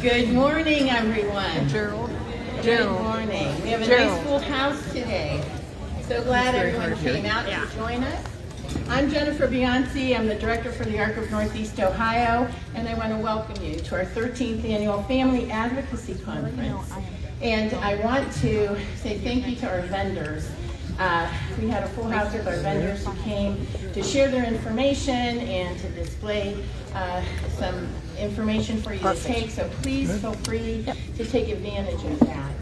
Good morning, everyone. Gerald. Good morning. We have a nice full house today. So glad everyone came out to join us. I'm Jennifer Bianchi. I'm the director for the Arc of Northeast Ohio, and I want to welcome you to our 13th annual Family Advocacy Conference. And I want to say thank you to our vendors. We had a full house with our vendors who came to share their information and to display some information for you to take, so please feel free to take advantage of that.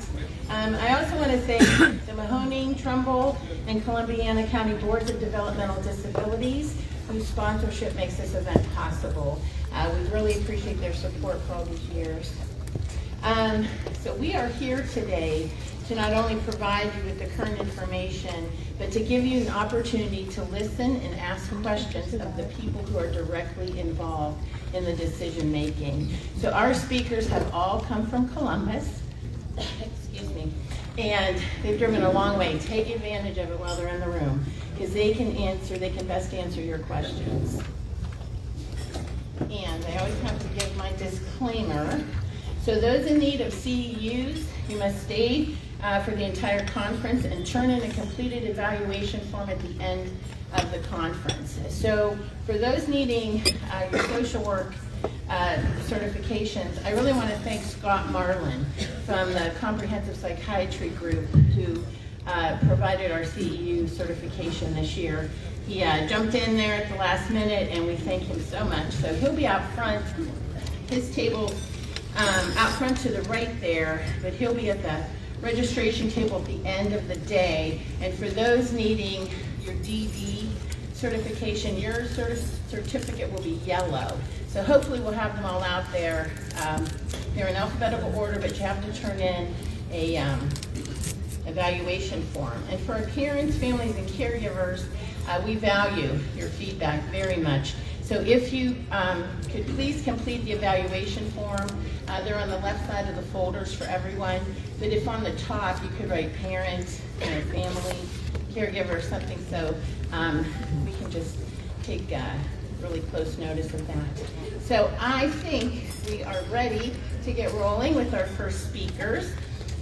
I also want to thank the Mahoning, Trumbull, and Columbiana County Boards of Developmental Disabilities, whose sponsorship makes this event possible. We really appreciate their support for all these years. So we are here today to not only provide you with the current information, but to give you an opportunity to listen and ask questions of the people who are directly involved in the decision making. So our speakers have all come from Columbus, excuse me, and they've driven a long way. Take advantage of it while they're in the room, because they can best answer your questions. And I always have to give my disclaimer. So those in need of CEUs, you must stay for the entire conference and turn in a completed evaluation form at the end of the conference. So for those needing your social work certifications, I really want to thank Scott Marlin from the Comprehensive Psychiatry Group who provided our CEU certification this year. He jumped in there at the last minute, and we thank him so much. So he'll be out front. His table out front to the right there, but he'll be at the registration table at the end of the day. And for those needing your DD certification, your certificate will be yellow. So hopefully we'll have them all out there. They're in alphabetical order, but you have to turn in a evaluation form. And for our parents, families, and caregivers, we value your feedback very much. So if you could please complete the evaluation form. They're on the left side of the folders for everyone. But if on the top you could write parents, family, caregiver, something, so we can just take really close notice of that. So I think we are ready to get rolling with our first speakers.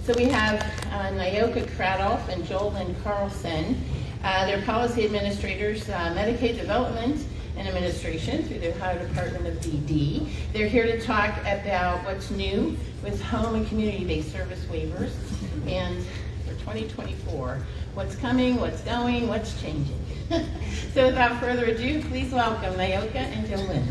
So we have Nyoka Craddolph and Joelyn Carlson. They're policy administrators, Medicaid Development and Administration through the Ohio Department of DODD. They're here to talk about what's new with home and community-based service waivers, and for 2024, what's coming, what's going, what's changing. So without further ado, please welcome Nyoka and Joelyn.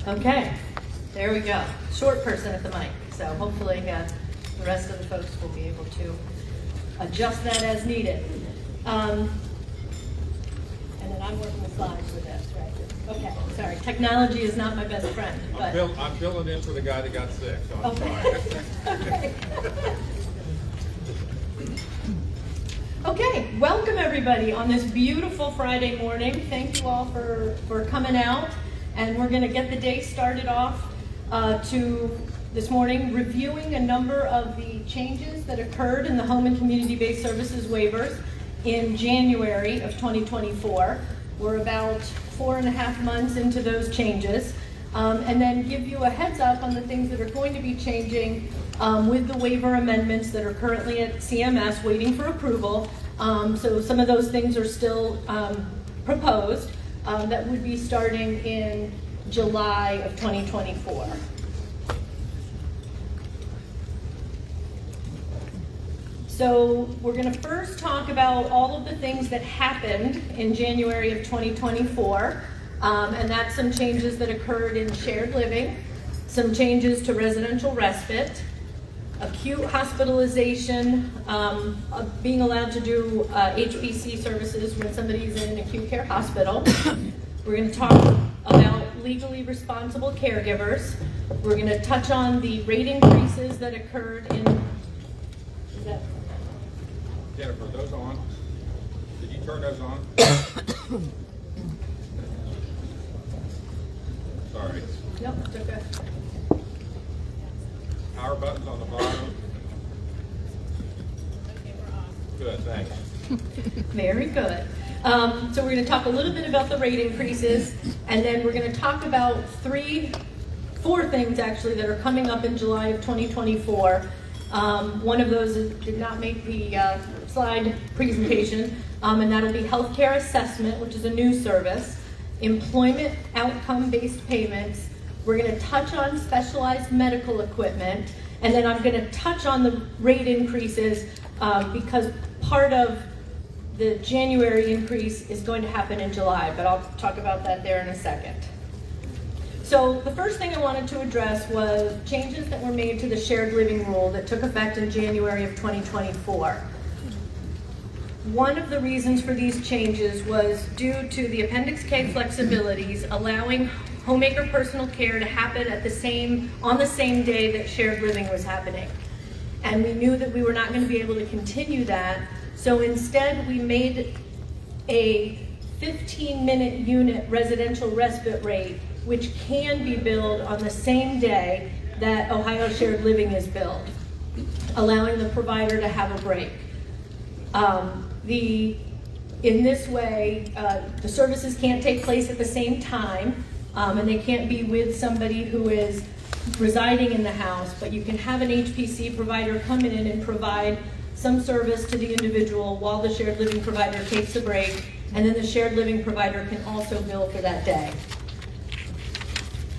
Okay, there we go. Short person at the mic, so hopefully the rest of the folks will be able to adjust that as needed. And then I'm working the slides with this, right? Okay, sorry. Technology is not my best friend. But I'm filling in for the guy that got sick, so I'm fine. Okay. Okay, welcome everybody on this beautiful Friday morning. Thank you all for coming out. And we're going to get the day started off to this morning reviewing a number of the changes that occurred in the home and community-based services waivers in January of 2024. We're about 4.5 months into those changes, and then give you a heads up on the things that are going to be changing with the waiver amendments that are currently at CMS waiting for approval. So some of those things are still proposed. That would be starting in July of 2024. So we're going to first talk about all of the things that happened in January of 2024, and that's some changes that occurred in shared living, some changes to residential respite, acute hospitalization, being allowed to do HPC services when somebody's in an acute care hospital. We're going to talk about legally responsible caregivers. We're going to touch on the rate increases that occurred in. Is that? Jennifer, those on? Did you turn those on? Sorry. Nope, it's okay. Power buttons on the bottom. Good, thanks. Very good. So we're going to talk a little bit about the rate increases, and then we're going to talk about four things actually that are coming up in July of 2024. One of those did not make the slide presentation, and that'll be healthcare assessment, which is a new service, employment outcome-based payments. We're going to touch on specialized medical equipment, and then I'm going to touch on the rate increases because part of the January increase is going to happen in July, but I'll talk about that there in a second. So the first thing I wanted to address was changes that were made to the shared living rule that took effect in January of 2024. One of the reasons for these changes was due to the Appendix K flexibilities allowing homemaker personal care to happen on the same day that shared living was happening. And we knew that we were not going to be able to continue that, so instead we made a 15-minute unit residential respite rate, which can be billed on the same day that Ohio Shared Living is billed, allowing the provider to have a break. In this way, the services can't take place at the same time, and they can't be with somebody who is residing in the house, but you can have an HPC provider come in and provide some service to the individual while the shared living provider takes a break, and then the shared living provider can also bill for that day.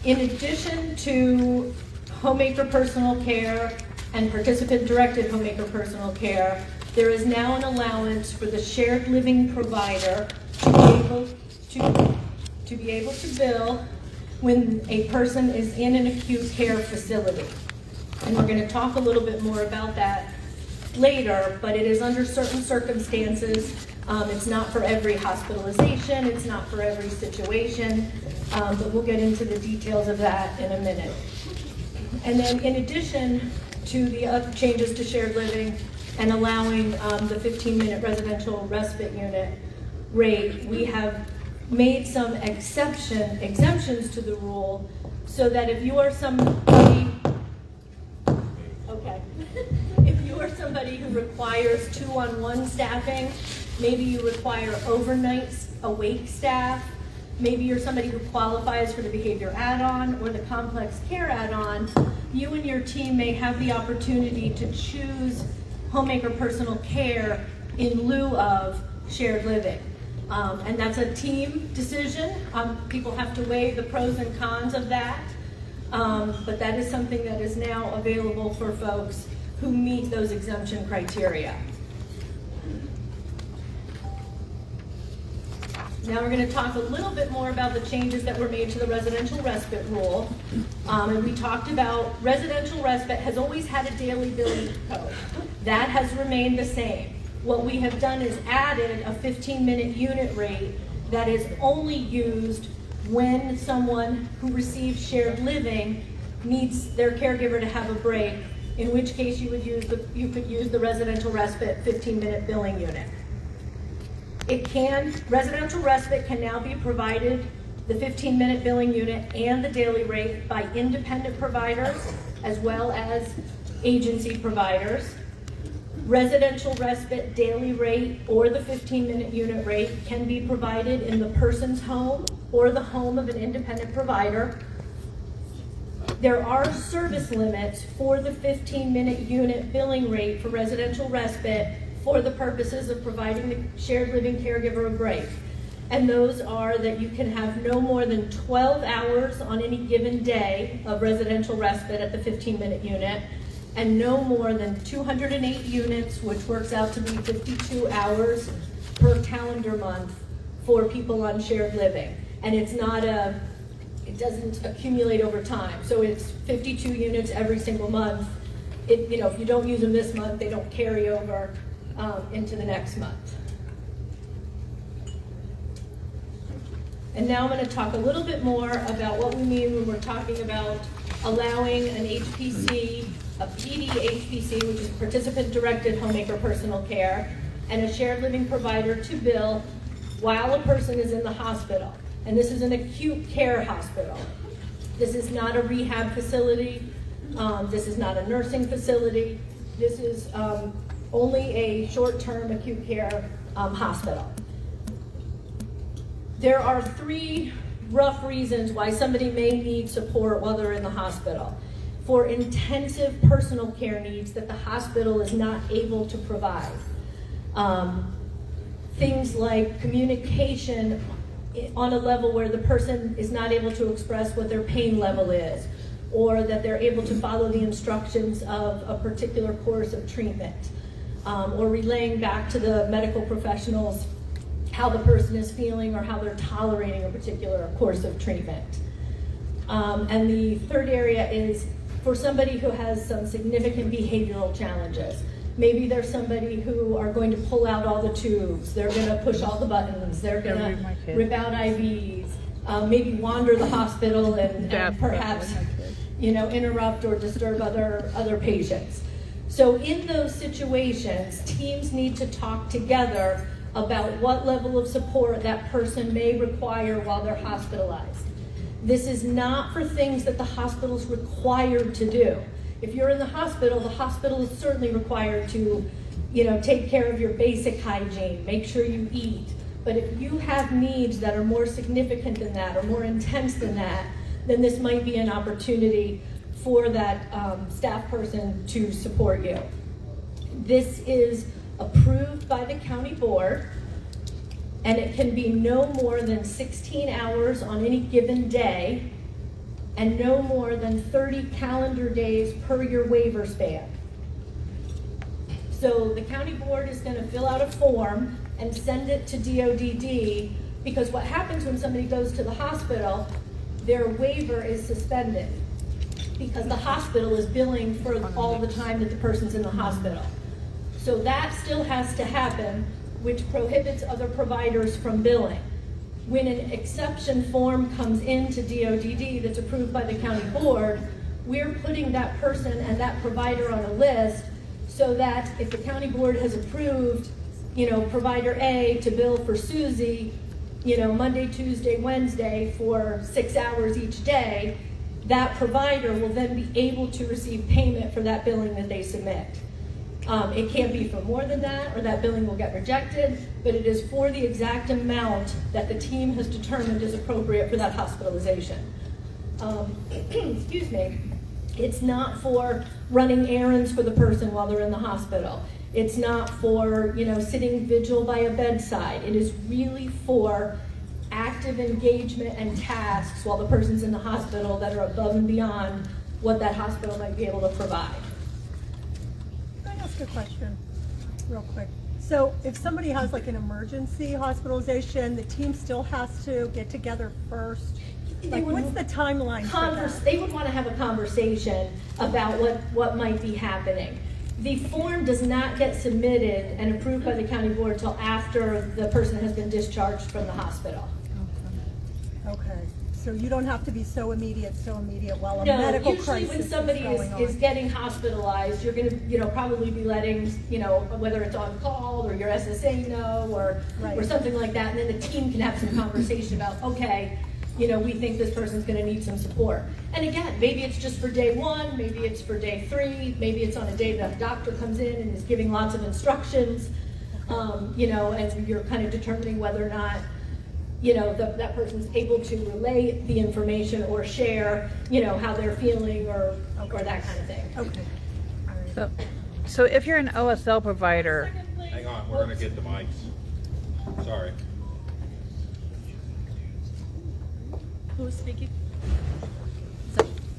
In addition to homemaker personal care and participant-directed homemaker personal care, there is now an allowance for the shared living provider to be able to bill when a person is in an acute care facility. And we're going to talk a little bit more about that later, but it is under certain circumstances. It's not for every hospitalization, it's not for every situation, but we'll get into the details of that in a minute. And then in addition to the other changes to shared living and allowing the 15-minute residential respite unit rate, we have made some exemptions to the rule so that if you are somebody who requires 2-on-1 staffing, maybe you require overnight awake staff, maybe you're somebody who qualifies for the behavior add-on or the complex care add-on, you and your team may have the opportunity to choose homemaker personal care in lieu of shared living. And that's a team decision. People have to weigh the pros and cons of that, but that is something that is now available for folks who meet those exemption criteria. Now we're going to talk a little bit more about the changes that were made to the residential respite rule. And we talked about residential respite has always had a daily billing code. That has remained the same. What we have done is added a 15-minute unit rate that is only used when someone who receives shared living needs their caregiver to have a break, in which case you could use the residential respite 15-minute billing unit. Residential respite can now be provided, the 15-minute billing unit and the daily rate, by independent providers as well as agency providers. Residential respite daily rate or the 15-minute unit rate can be provided in the person's home or the home of an independent provider. There are service limits for the 15-minute unit billing rate for residential respite for the purposes of providing the shared living caregiver a break. And those are that you can have no more than 12 hours on any given day of residential respite at the 15-minute unit, and no more than 208 units, which works out to be 52 hours per calendar month for people on shared living. And it doesn't accumulate over time. So it's 52 units every single month if you don't use them this month, they don't carry over into the next month. And now I'm going to talk a little bit more about what we mean when we're talking about allowing an HPC, a PD HPC, which is participant-directed homemaker personal care, and a shared living provider to bill while a person is in the hospital. And this is an acute care hospital. This is not a rehab facility. This is not a nursing facility. This is only a short-term acute care hospital. There are 3 rough reasons why somebody may need support while they're in the hospital. For intensive personal care needs that the hospital is not able to provide. Things like communication on a level where the person is not able to express what their pain level is, or that they're able to follow the instructions of a particular course of treatment, or relaying back to the medical professionals how the person is feeling or how they're tolerating a particular course of treatment. And the third area is for somebody who has some significant behavioral challenges. Maybe there's somebody who are going to pull out all the tubes, they're going to push all the buttons, they're going to rip out IVs, maybe wander the hospital and perhaps interrupt or disturb other patients. So in those situations, teams need to talk together about what level of support that person may require while they're hospitalized. This is not for things that the hospital is required to do. If you're in the hospital is certainly required to, take care of your basic hygiene, make sure you eat. But if you have needs that are more significant than that or more intense than that, then this might be an opportunity for that staff person to support you. This is approved by the county board, and it can be no more than 16 hours on any given day and no more than 30 calendar days per your waiver span. So the county board is going to fill out a form and send it to DODD, because what happens when somebody goes to the hospital, their waiver is suspended because the hospital is billing for all the time that the person's in the hospital. So that still has to happen, which prohibits other providers from billing. When an exception form comes into DODD that's approved by the county board, we're putting that person and that provider on a list so that if the county board has approved, provider A to bill for Susie, Monday, Tuesday, Wednesday for 6 hours each day, that provider will then be able to receive payment for that billing that they submit. It can't be for more than that, or that billing will get rejected, but it is for the exact amount that the team has determined is appropriate for that hospitalization. Excuse me. It's not for running errands for the person while they're in the hospital. It's not for, sitting vigil by a bedside. It is really for active engagement and tasks while the person's in the hospital that are above and beyond what that hospital might be able to provide. Ask a question real quick. So if somebody has like an emergency hospitalization, the team still has to get together first? Like, what's the timeline for that? They would want to have a conversation about what might be happening. The form does not get submitted and approved by the county board until after the person has been discharged from the hospital. Okay. So you don't have to be so immediate while a medical crisis usually when somebody is getting hospitalized, you're going to probably be letting whether it's on call or your SSA know or something like that, and then the team can have some conversation about, okay, we think this person's going to need some support. And again, maybe it's just for day 1, maybe it's for day 3, maybe it's on a day that a doctor comes in and is giving lots of instructions, and you're kind of determining whether or not that person's able to relay the information or share, how they're feeling or that kind of thing. Okay. All right. So if you're an OSL provider, Hang on, we're gonna get the mics. Sorry. Who's speaking?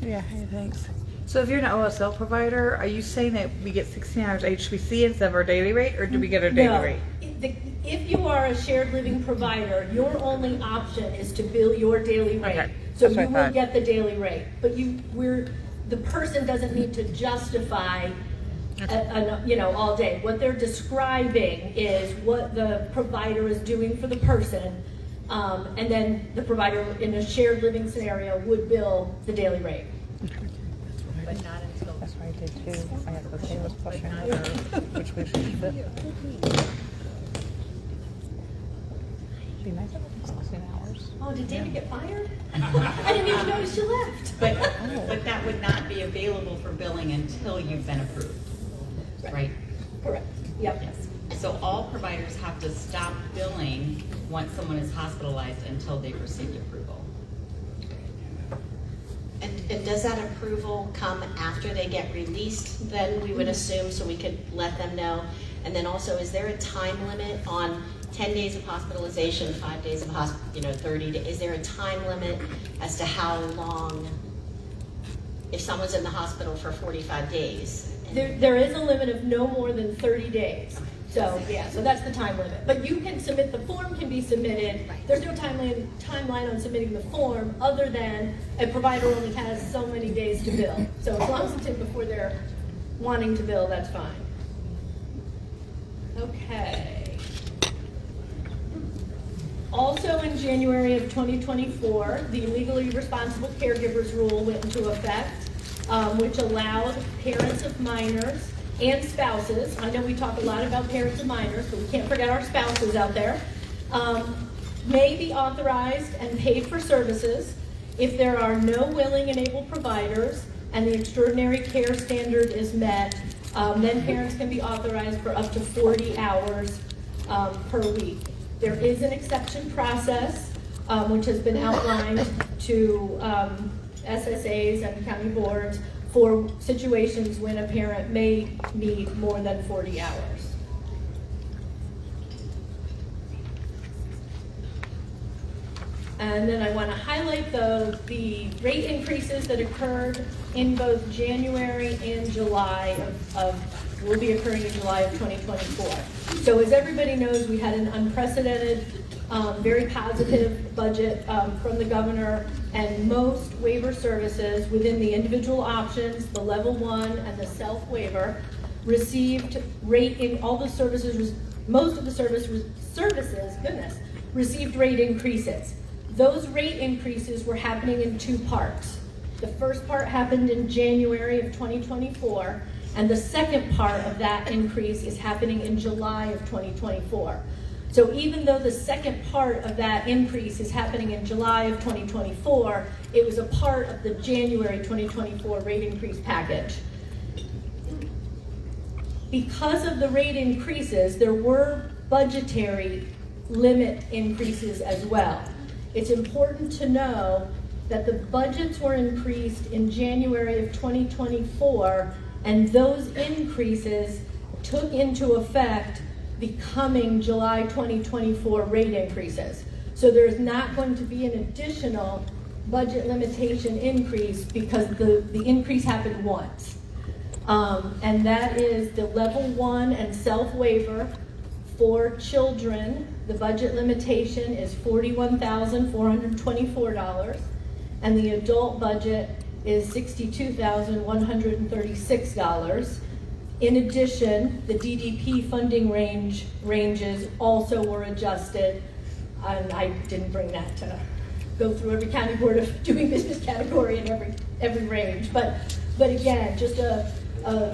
yeah, hey, thanks. So if you're an OSL provider, are you saying that we get 16 hours HBC instead of our daily rate, or do we get our daily rate? If you are a shared living provider, your only option is to bill your daily rate. Okay. So That's you what I will thought. get the daily rate. But the person doesn't need to justify all day. What they're describing is what the provider is doing for the person, and then the provider in a shared living scenario would bill the daily rate. But not until. That's what I did too. I had the same question, which we should fit. Be nice if it was 16 hours. Oh, did David get fired? I didn't even notice you left. But that would not be available for billing until you've been approved, right? Correct. Yep. Yes. So all providers have to stop billing once someone is hospitalized until they've received approval. And does that approval come after they get released, then we would assume, so we could let them know? And then also, is there a time limit on 10 days of hospitalization, 5 days of 30 days? Is there a time limit as to how long, if someone's in the hospital for 45 days? There is a limit of no more than 30 days. So yeah, so that's the time limit. But you can submit, the form can be submitted. There's no timeline on submitting the form other than a provider only has so many days to bill. So as long as it's in before they're wanting to bill, that's fine. Okay. Also in January of 2024, the legally responsible caregivers rule went into effect, which allowed parents of minors and spouses, I know we talk a lot about parents of minors, but we can't forget our spouses out there, may be authorized and paid for services if there are no willing and able providers and the extraordinary care standard is met. Then parents can be authorized for up to 40 hours per week. There is an exception process, which has been outlined to SSAs and county boards for situations when a parent may need more than 40 hours. And then I want to highlight the rate increases that occurred in both January and July will be occurring in July of 2024. So as everybody knows, we had an unprecedented, very positive budget from the governor, and most waiver services within the individual options, the level 1 and the self waiver, received rate in all the services, most of the services, received rate increases. Those rate increases were happening in two parts. The first part happened in January of 2024, and the second part of that increase is happening in July of 2024. So even though the second part of that increase is happening in July of 2024, it was a part of the January 2024 rate increase package. Because of the rate increases, there were budgetary limit increases as well. It's important to know that the budgets were increased in January of 2024, and those increases took into effect the coming July 2024 rate increases. So there's not going to be an additional budget limitation increase because the increase happened once. And that is the level 1 and self waiver for children. The budget limitation is $41,424, and the adult budget is $62,136. In addition, the DDP funding ranges also were adjusted, and I didn't bring that to go through every county board of doing business category and every range. But again, just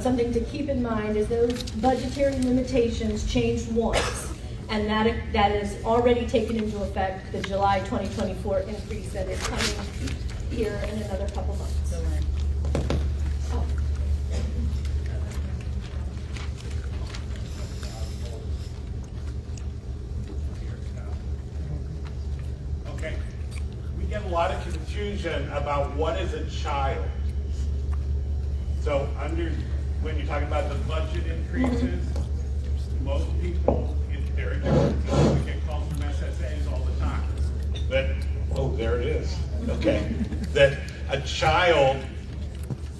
something to keep in mind is those budgetary limitations changed once, and that is already taken into effect, the July 2024 increase that is coming here in another couple months. Oh. Okay, we get a lot of confusion about what is a child. So when you're talking about the budget increases, most people, if they're in their teams, we get calls from SSAs all the time. There it is. Okay. That a child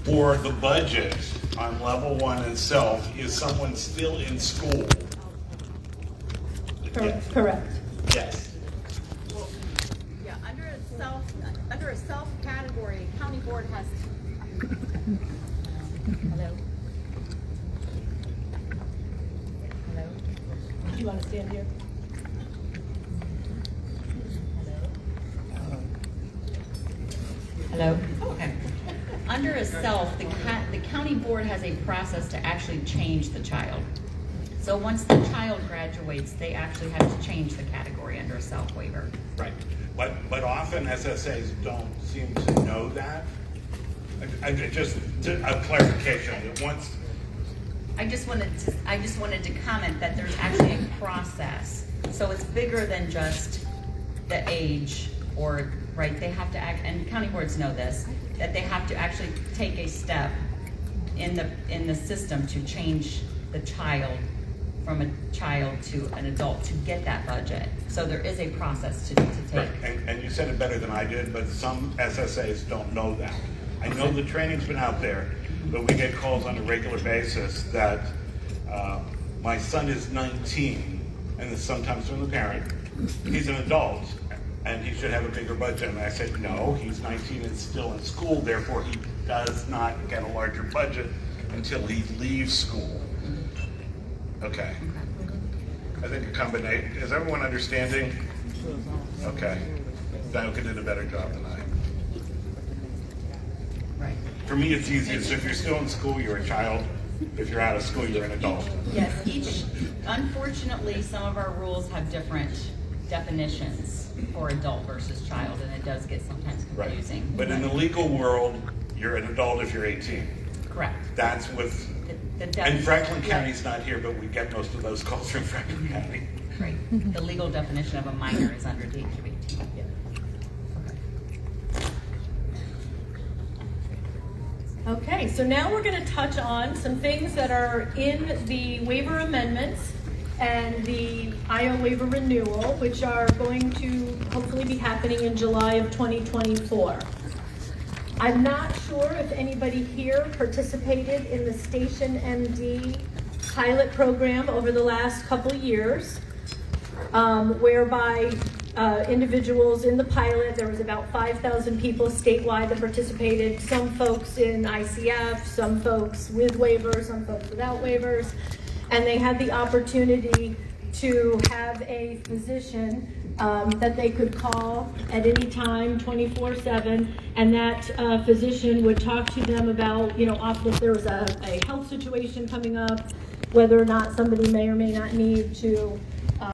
for the budget on level 1 and self is someone still in school. Correct. Yes. Yeah, under a self category, county board has Hello? Hello? Do you want to stand here? Hello? Okay. Under a self, the county board has a process to actually change the child. So once the child graduates, they actually have to change the category under a self waiver. Right, but often SSAs don't seem to know that. Just a clarification, that once, I just wanted to comment that there's actually a process. So it's bigger than just the age or, right, they have to act, and county boards know this, that they have to actually take a step in the system to change the child from a child to an adult to get that budget. So there is a process to take. right, and you said it better than I did, but some SSAs don't know that. I know the training's been out there, but we get calls on a regular basis that my son is 19, and it's sometimes from the parent, he's an adult, and he should have a bigger budget. And I said, no, he's 19 and still in school, therefore he does not get a larger budget until he leaves school. Okay. I think a combination, is everyone understanding? Okay. Dioka did a better job than I. Right. For me, it's easiest. If you're still in school, you're a child. If you're out of school, you're an adult. Yes, unfortunately, some of our rules have different definitions for adult versus child, and it does get sometimes confusing. Right. But in the legal world, you're an adult if you're 18. Correct. That's with, and Franklin County's not here, but we get most of those calls from Franklin County. Right. The legal definition of a minor is under the age of 18. Yeah. Okay, so now we're going to touch on some things that are in the waiver amendments and the IO waiver renewal, which are going to hopefully be happening in July of 2024. I'm not sure if anybody here participated in the Station MD pilot program over the last couple years, whereby individuals in the pilot, there was about 5,000 people statewide that participated, some folks in ICF, some folks with waivers, some folks without waivers, and they had the opportunity to have a physician that they could call at any time 24/7, and that physician would talk to them about, if there was a health situation coming up, whether or not somebody may or may not need to